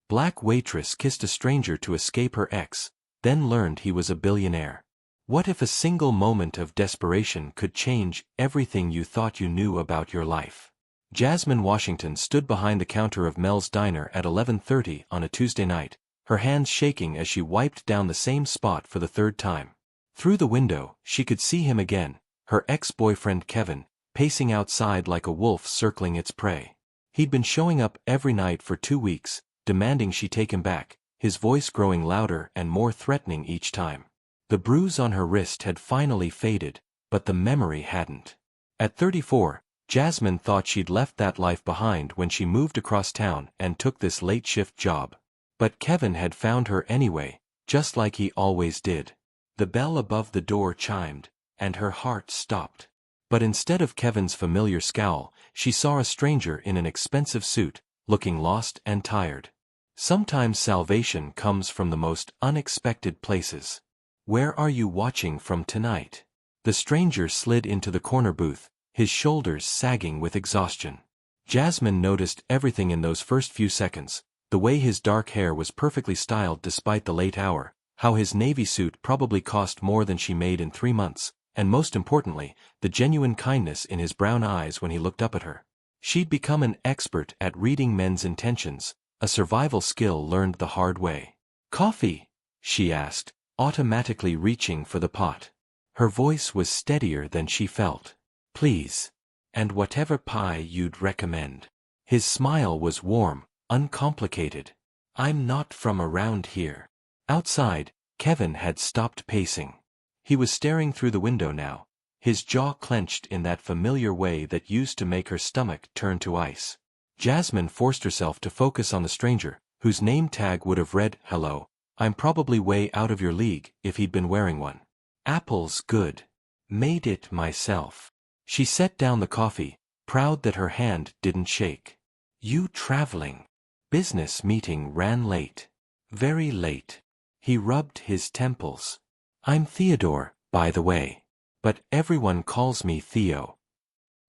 Black waitress kissed a stranger to escape her ex, then learned he was a billionaire. What if a single moment of desperation could change everything you thought you knew about your life? Jasmine Washington stood behind the counter of Mel's Diner at 11:30 on a Tuesday night, her hands shaking as she wiped down the same spot for the third time. Through the window, she could see him again, her ex-boyfriend Kevin, pacing outside like a wolf circling its prey. He'd been showing up every night for 2 weeks, demanding she take him back, his voice growing louder and more threatening each time. The bruise on her wrist had finally faded, but the memory hadn't. At 34, Jasmine thought she'd left that life behind when she moved across town and took this late-shift job. But Kevin had found her anyway, just like he always did. The bell above the door chimed, and her heart stopped. But instead of Kevin's familiar scowl, she saw a stranger in an expensive suit, looking lost and tired. Sometimes salvation comes from the most unexpected places. "Where are you watching from tonight?" The stranger slid into the corner booth, his shoulders sagging with exhaustion. Jasmine noticed everything in those first few seconds, the way his dark hair was perfectly styled despite the late hour, how his navy suit probably cost more than she made in 3 months, and most importantly, the genuine kindness in his brown eyes when he looked up at her. She'd become an expert at reading men's intentions, a survival skill learned the hard way. "Coffee?" she asked, automatically reaching for the pot. Her voice was steadier than she felt. "Please. And whatever pie you'd recommend." His smile was warm, uncomplicated. "I'm not from around here." Outside, Kevin had stopped pacing. He was staring through the window now, his jaw clenched in that familiar way that used to make her stomach turn to ice. Jasmine forced herself to focus on the stranger, whose name tag would have read, "Hello, I'm probably way out of your league," if he'd been wearing one. "Apple's good. Made it myself." She set down the coffee, proud that her hand didn't shake. "You traveling?" "Business meeting ran late. Very late." He rubbed his temples. "I'm Theodore, by the way. But everyone calls me Theo."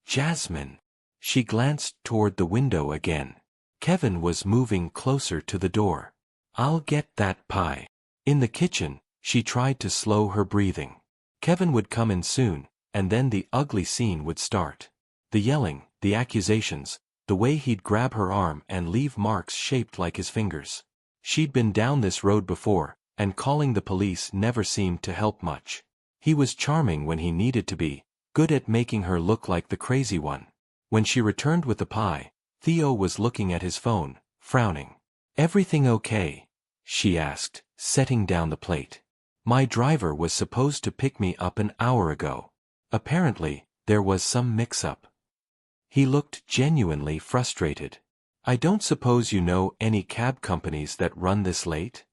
"Jasmine." She glanced toward the window again. Kevin was moving closer to the door. "I'll get that pie." In the kitchen, she tried to slow her breathing. Kevin would come in soon, and then the ugly scene would start. The yelling, the accusations, the way he'd grab her arm and leave marks shaped like his fingers. She'd been down this road before, and calling the police never seemed to help much. He was charming when he needed to be, good at making her look like the crazy one. When she returned with the pie, Theo was looking at his phone, frowning. "Everything okay?" she asked, setting down the plate. "My driver was supposed to pick me up an hour ago. Apparently, there was some mix-up." He looked genuinely frustrated. "I don't suppose you know any cab companies that run this late?"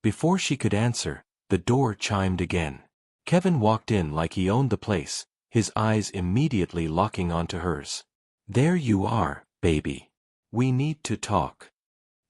Before she could answer, the door chimed again. Kevin walked in like he owned the place, his eyes immediately locking onto hers. "There you are, baby. We need to talk."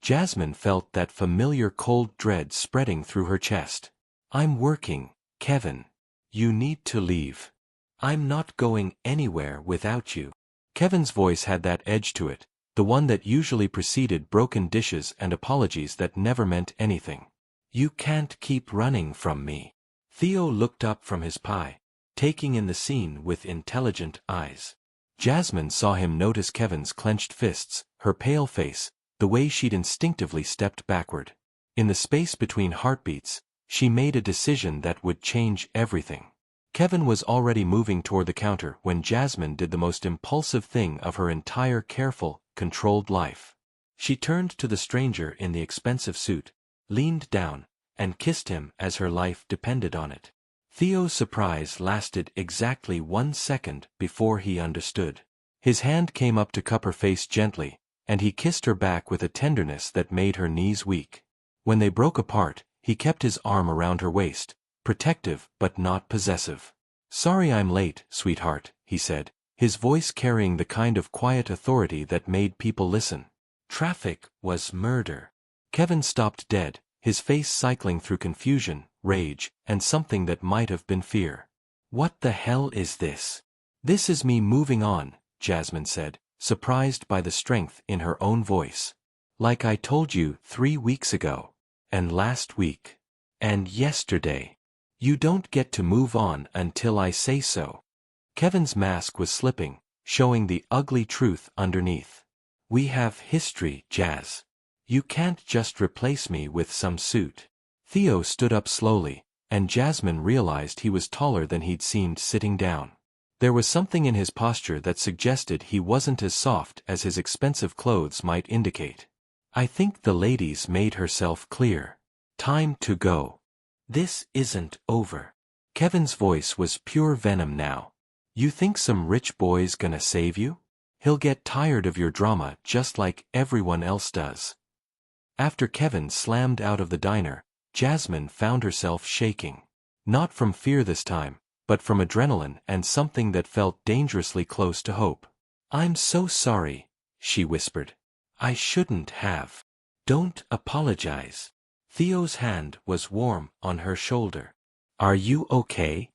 Jasmine felt that familiar cold dread spreading through her chest. "I'm working, Kevin. You need to leave." "I'm not going anywhere without you." Kevin's voice had that edge to it, the one that usually preceded broken dishes and apologies that never meant anything. "You can't keep running from me." Theo looked up from his pie, taking in the scene with intelligent eyes. Jasmine saw him notice Kevin's clenched fists, her pale face, the way she'd instinctively stepped backward. In the space between heartbeats, she made a decision that would change everything. Kevin was already moving toward the counter when Jasmine did the most impulsive thing of her entire careful, controlled life. She turned to the stranger in the expensive suit, leaned down, and kissed him as her life depended on it. Theo's surprise lasted exactly 1 second before he understood. His hand came up to cup her face gently, and he kissed her back with a tenderness that made her knees weak. When they broke apart, he kept his arm around her waist, protective but not possessive. "Sorry I'm late, sweetheart," he said, his voice carrying the kind of quiet authority that made people listen. "Traffic was murder." Kevin stopped dead, his face cycling through confusion, rage, and something that might have been fear. "What the hell is this?" "This is me moving on," Jasmine said, surprised by the strength in her own voice. Like I told you 3 weeks ago. And last week. And yesterday. You don't get to move on until I say so. Kevin's mask was slipping, showing the ugly truth underneath. We have history, Jazz. You can't just replace me with some suit. Theo stood up slowly, and Jasmine realized he was taller than he'd seemed sitting down. There was something in his posture that suggested he wasn't as soft as his expensive clothes might indicate. I think the lady's made herself clear. Time to go. This isn't over. Kevin's voice was pure venom now. You think some rich boy's gonna save you? He'll get tired of your drama just like everyone else does. After Kevin slammed out of the diner, Jasmine found herself shaking. Not from fear this time, but from adrenaline and something that felt dangerously close to hope. I'm so sorry, she whispered. I shouldn't have. Don't apologize. Theo's hand was warm on her shoulder. Are you okay?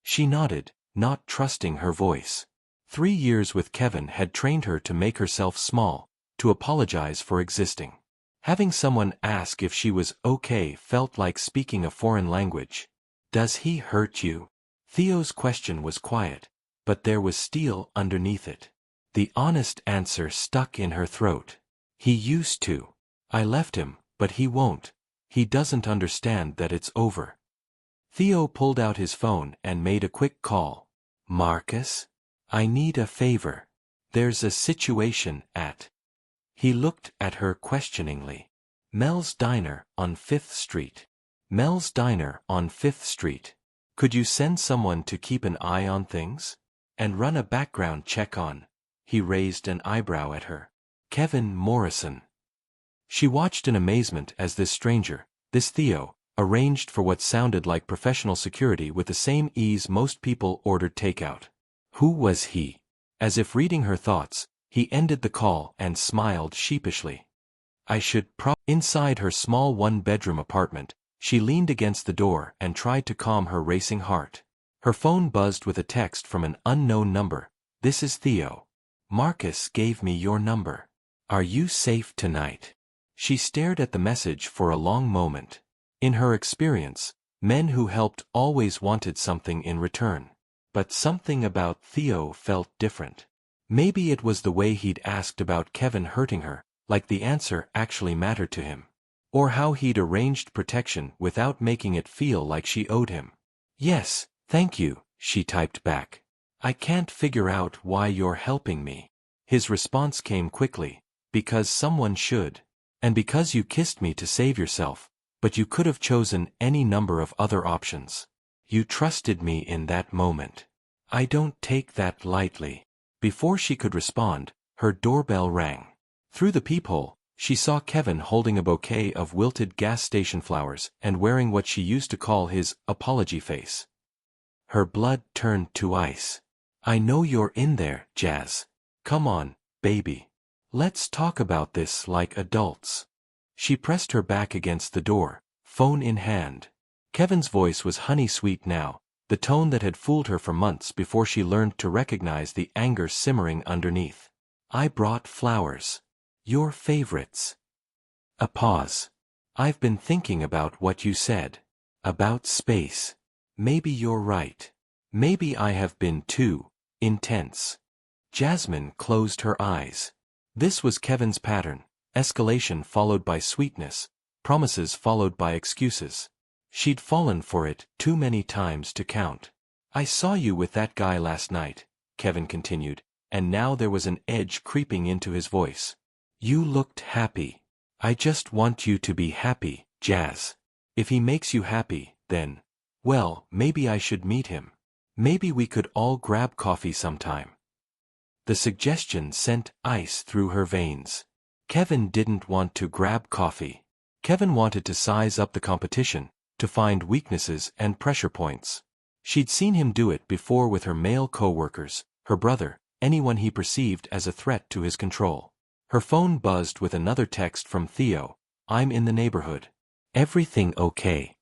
She nodded, not trusting her voice. 3 years with Kevin had trained her to make herself small, to apologize for existing. Having someone ask if she was okay felt like speaking a foreign language. Does he hurt you? Theo's question was quiet, but there was steel underneath it. The honest answer stuck in her throat. He used to. I left him, but he won't. He doesn't understand that it's over. Theo pulled out his phone and made a quick call. Marcus? I need a favor. There's a situation at. He looked at her questioningly. Mel's Diner on 5th Street. Mel's Diner on 5th Street. Could you send someone to keep an eye on things? And run a background check on? He raised an eyebrow at her. Kevin Morrison. She watched in amazement as this stranger, this Theo, arranged for what sounded like professional security with the same ease most people ordered takeout. Who was he? As if reading her thoughts, he ended the call and smiled sheepishly. I should Inside her small one-bedroom apartment, she leaned against the door and tried to calm her racing heart. Her phone buzzed with a text from an unknown number. This is Theo. Marcus gave me your number. Are you safe tonight? She stared at the message for a long moment. In her experience, men who helped always wanted something in return. But something about Theo felt different. Maybe it was the way he'd asked about Kevin hurting her, like the answer actually mattered to him. Or how he'd arranged protection without making it feel like she owed him. Yes, thank you, she typed back. I can't figure out why you're helping me. His response came quickly. Because someone should. And because you kissed me to save yourself, but you could have chosen any number of other options. You trusted me in that moment. I don't take that lightly. Before she could respond, her doorbell rang. Through the peephole, she saw Kevin holding a bouquet of wilted gas station flowers and wearing what she used to call his apology face. Her blood turned to ice. I know you're in there, Jazz. Come on, baby. Let's talk about this like adults. She pressed her back against the door, phone in hand. Kevin's voice was honey-sweet now, the tone that had fooled her for months before she learned to recognize the anger simmering underneath. I brought flowers. Your favorites. A pause. I've been thinking about what you said. About space. Maybe you're right. Maybe I have been too intense. Jasmine closed her eyes. This was Kevin's pattern, escalation followed by sweetness, promises followed by excuses. She'd fallen for it too many times to count. I saw you with that guy last night, Kevin continued, and now there was an edge creeping into his voice. You looked happy. I just want you to be happy, Jazz. If he makes you happy, then, well, maybe I should meet him. Maybe we could all grab coffee sometime. The suggestion sent ice through her veins. Kevin didn't want to grab coffee. Kevin wanted to size up the competition, to find weaknesses and pressure points. She'd seen him do it before with her male co-workers, her brother, anyone he perceived as a threat to his control. Her phone buzzed with another text from Theo. I'm in the neighborhood. Everything okay?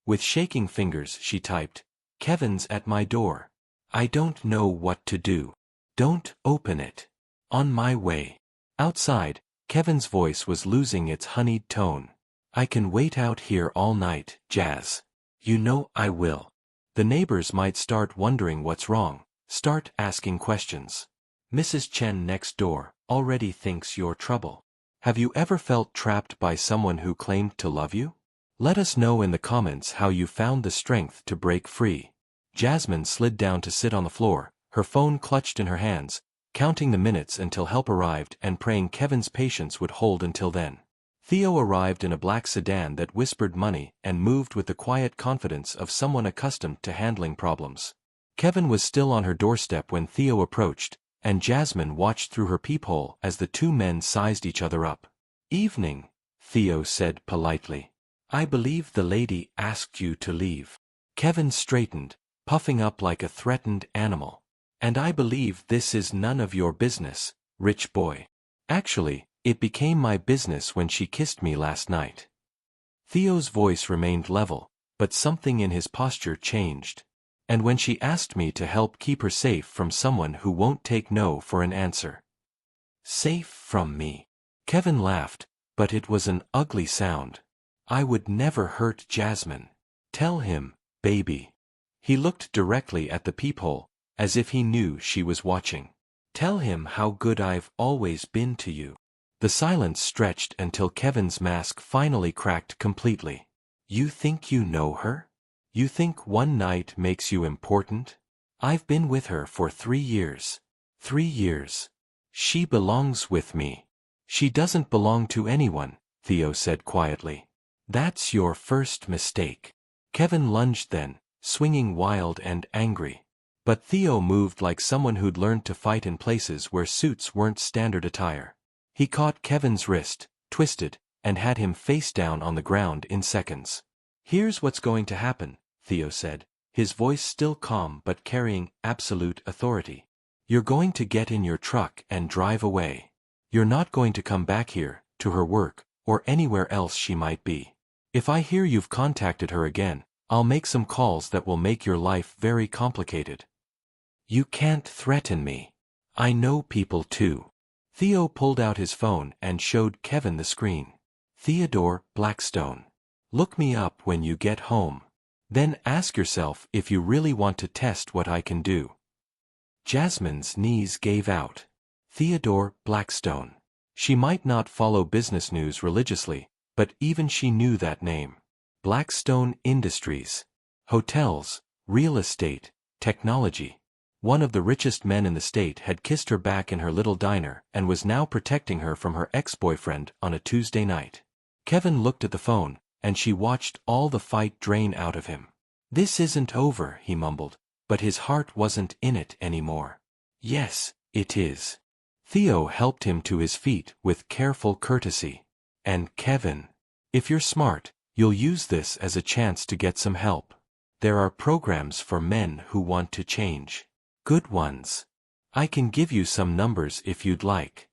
With shaking fingers she typed, Kevin's at my door. I don't know what to do. Don't open it. On my way. Outside, Kevin's voice was losing its honeyed tone. I can wait out here all night, Jazz. You know I will. The neighbors might start wondering what's wrong, start asking questions. Mrs. Chen next door already thinks you're trouble. Have you ever felt trapped by someone who claimed to love you? Let us know in the comments how you found the strength to break free. Jasmine slid down to sit on the floor, her phone clutched in her hands, counting the minutes until help arrived and praying Kevin's patience would hold until then. Theo arrived in a black sedan that whispered money and moved with the quiet confidence of someone accustomed to handling problems. Kevin was still on her doorstep when Theo approached, and Jasmine watched through her peephole as the two men sized each other up. Evening, Theo said politely. I believe the lady asked you to leave. Kevin straightened, puffing up like a threatened animal. And I believe this is none of your business, rich boy. Actually, it became my business when she kissed me last night. Theo's voice remained level, but something in his posture changed. And when she asked me to help keep her safe from someone who won't take no for an answer. Safe from me. Kevin laughed, but it was an ugly sound. I would never hurt Jasmine. Tell him, baby. He looked directly at the peephole, as if he knew she was watching. Tell him how good I've always been to you. The silence stretched until Kevin's mask finally cracked completely. You think you know her? You think one night makes you important? I've been with her for 3 years. 3 years. She belongs with me. She doesn't belong to anyone, Theo said quietly. That's your first mistake. Kevin lunged then, swinging wild and angry. But Theo moved like someone who'd learned to fight in places where suits weren't standard attire. He caught Kevin's wrist, twisted, and had him face down on the ground in seconds. Here's what's going to happen, Theo said, his voice still calm but carrying absolute authority. You're going to get in your truck and drive away. You're not going to come back here, to her work, or anywhere else she might be. If I hear you've contacted her again, I'll make some calls that will make your life very complicated. You can't threaten me. I know people too. Theo pulled out his phone and showed Kevin the screen. Theodore Blackstone. Look me up when you get home. Then ask yourself if you really want to test what I can do. Jasmine's knees gave out. Theodore Blackstone. She might not follow business news religiously, but even she knew that name. Blackstone Industries. Hotels, real estate, technology. One of the richest men in the state had kissed her back in her little diner and was now protecting her from her ex-boyfriend on a Tuesday night. Kevin looked at the phone, and she watched all the fight drain out of him. This isn't over, he mumbled, but his heart wasn't in it anymore. Yes, it is. Theo helped him to his feet with careful courtesy. And Kevin, if you're smart, you'll use this as a chance to get some help. There are programs for men who want to change. Good ones. I can give you some numbers if you'd like.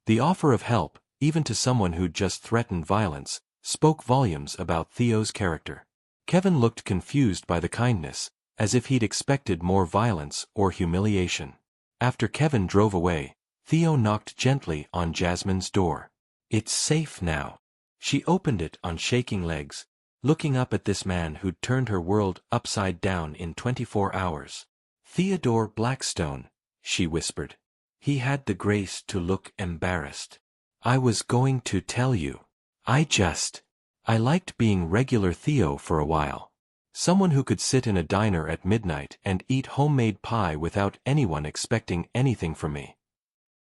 The offer of help, even to someone who'd just threatened violence, spoke volumes about Theo's character. Kevin looked confused by the kindness, as if he'd expected more violence or humiliation. After Kevin drove away, Theo knocked gently on Jasmine's door. It's safe now. She opened it on shaking legs, looking up at this man who'd turned her world upside down in 24 hours. Theodore Blackstone, she whispered. He had the grace to look embarrassed. I was going to tell you. I liked being regular Theo for a while. Someone who could sit in a diner at midnight and eat homemade pie without anyone expecting anything from me.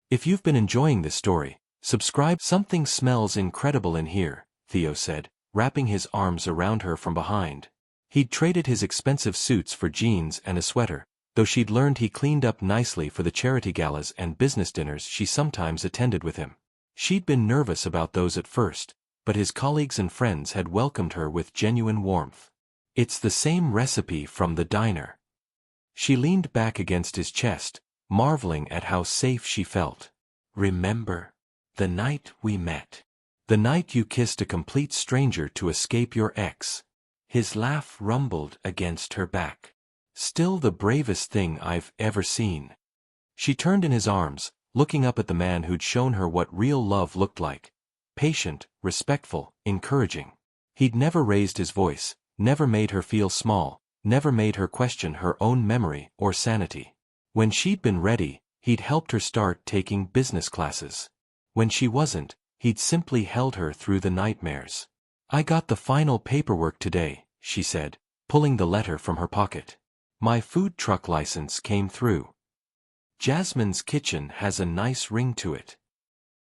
If you've been enjoying this story, subscribe. Something smells incredible in here, Theo said, wrapping his arms around her from behind. He'd traded his expensive suits for jeans and a sweater, though she'd learned he cleaned up nicely for the charity galas and business dinners she sometimes attended with him. She'd been nervous about those at first, but his colleagues and friends had welcomed her with genuine warmth. It's the same recipe from the diner. She leaned back against his chest, marveling at how safe she felt. Remember? The night we met. The night you kissed a complete stranger to escape your ex. His laugh rumbled against her back. Still the bravest thing I've ever seen. She turned in his arms, looking up at the man who'd shown her what real love looked like. Patient, respectful, encouraging. He'd never raised his voice, never made her feel small, never made her question her own memory or sanity. When she'd been ready, he'd helped her start taking business classes. When she wasn't, he'd simply held her through the nightmares. "I got the final paperwork today," she said, pulling the letter from her pocket. "My food truck license came through. Jasmine's kitchen has a nice ring to it."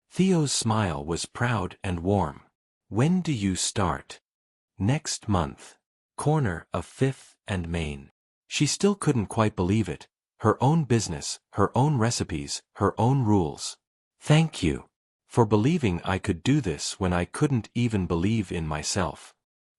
Theo's smile was proud and warm. "When do you start?" "Next month. Corner of 5th and Main." She still couldn't quite believe it. Her own business, her own recipes, her own rules. "Thank you for believing I could do this when I couldn't even believe in myself.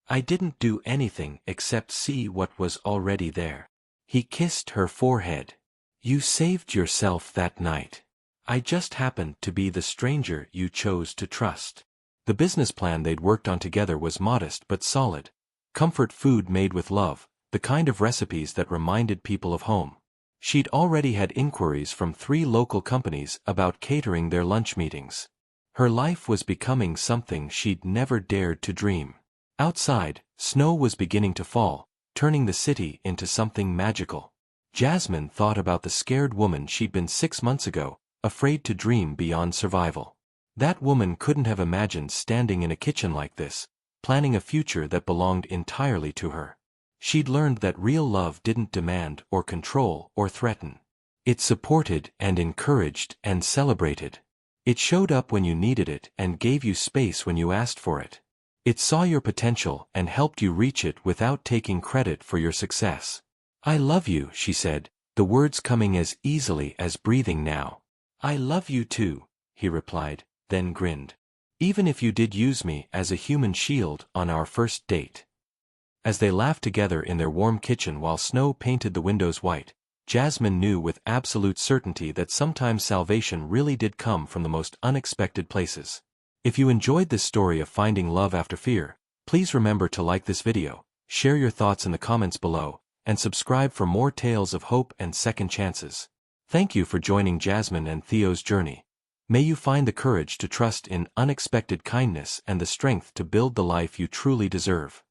I didn't do anything except see what was already there." He kissed her forehead. "You saved yourself that night. I just happened to be the stranger you chose to trust." The business plan they'd worked on together was modest but solid. Comfort food made with love, the kind of recipes that reminded people of home. She'd already had inquiries from 3 local companies about catering their lunch meetings. Her life was becoming something she'd never dared to dream. Outside, snow was beginning to fall, turning the city into something magical. Jasmine thought about the scared woman she'd been 6 months ago, afraid to dream beyond survival. That woman couldn't have imagined standing in a kitchen like this, planning a future that belonged entirely to her. She'd learned that real love didn't demand or control or threaten. It supported and encouraged and celebrated. It showed up when you needed it and gave you space when you asked for it. It saw your potential and helped you reach it without taking credit for your success. "I love you," she said, the words coming as easily as breathing now. "I love you too," he replied, then grinned. "Even if you did use me as a human shield on our first date." As they laughed together in their warm kitchen while snow painted the windows white, Jasmine knew with absolute certainty that sometimes salvation really did come from the most unexpected places. If you enjoyed this story of finding love after fear, please remember to like this video, share your thoughts in the comments below, and subscribe for more tales of hope and second chances. Thank you for joining Jasmine and Theo's journey. May you find the courage to trust in unexpected kindness and the strength to build the life you truly deserve.